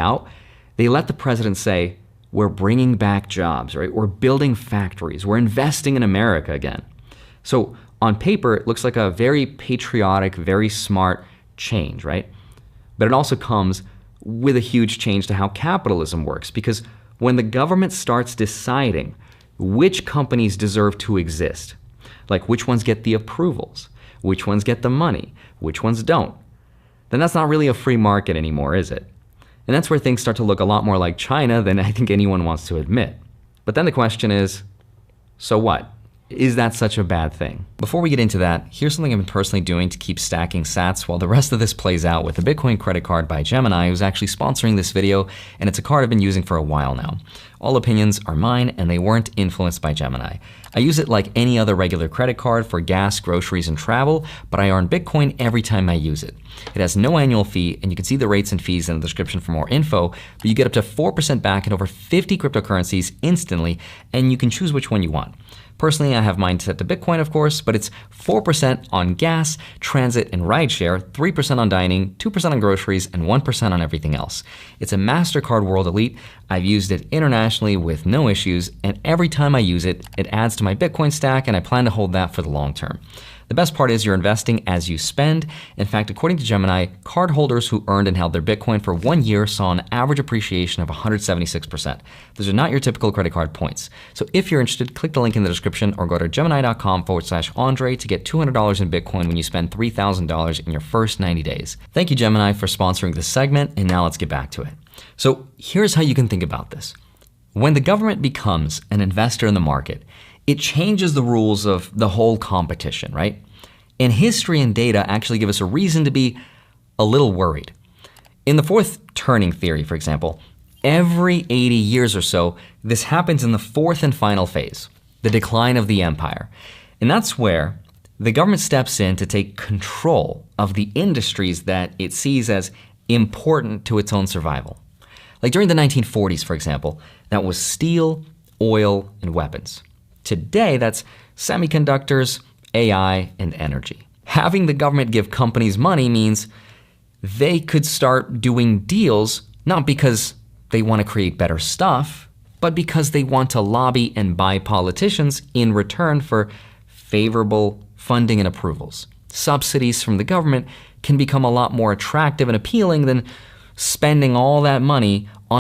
out, they let the president say, we're bringing back jobs, right? We're building factories. We're investing in America again. So on paper, it looks like a very patriotic, very smart change, right? But it also comes with a huge change to how capitalism works, because when the government starts deciding which companies deserve to exist, like which ones get the approvals, which ones get the money, which ones don't, then that's not really a free market anymore, is it? And that's where things start to look a lot more like China than I think anyone wants to admit. But then the question is, so what? Is that such a bad thing? Before we get into that, here's something I've been personally doing to keep stacking sats while the rest of this plays out with the Bitcoin credit card by Gemini, who's actually sponsoring this video, and it's a card I've been using for a while now. All opinions are mine, and they weren't influenced by Gemini. I use it like any other regular credit card for gas, groceries, and travel, but I earn Bitcoin every time I use it. It has no annual fee, and you can see the rates and fees in the description for more info, but you get up to 4% back in over 50 cryptocurrencies instantly, and you can choose which one you want. Personally, I have mine set to Bitcoin, of course, but it's 4% on gas, transit, and rideshare, 3% on dining, 2% on groceries, and 1% on everything else. It's a MasterCard World Elite. I've used it internationally with no issues, and every time I use it, it adds to my Bitcoin stack, and I plan to hold that for the long term. The best part is you're investing as you spend. In fact, according to Gemini, cardholders who earned and held their Bitcoin for 1 year saw an average appreciation of 176%. Those are not your typical credit card points. So if you're interested, click the link in the description or go to gemini.com/Andre to get $200 in Bitcoin when you spend $3,000 in your first 90 days. Thank you, Gemini, for sponsoring this segment, and now let's get back to it. So here's how you can think about this. When the government becomes an investor in the market, it changes the rules of the whole competition, right? And history and data actually give us a reason to be a little worried. In the fourth turning theory, for example, every 80 years or so, this happens in the fourth and final phase, the decline of the empire. And that's where the government steps in to take control of the industries that it sees as important to its own survival. Like during the 1940s, for example, that was steel, oil, and weapons. Today, that's semiconductors, AI, and energy. Having the government give companies money means they could start doing deals, not because they want to create better stuff, but because they want to lobby and buy politicians in return for favorable funding and approvals. Subsidies from the government can become a lot more attractive and appealing than spending all that money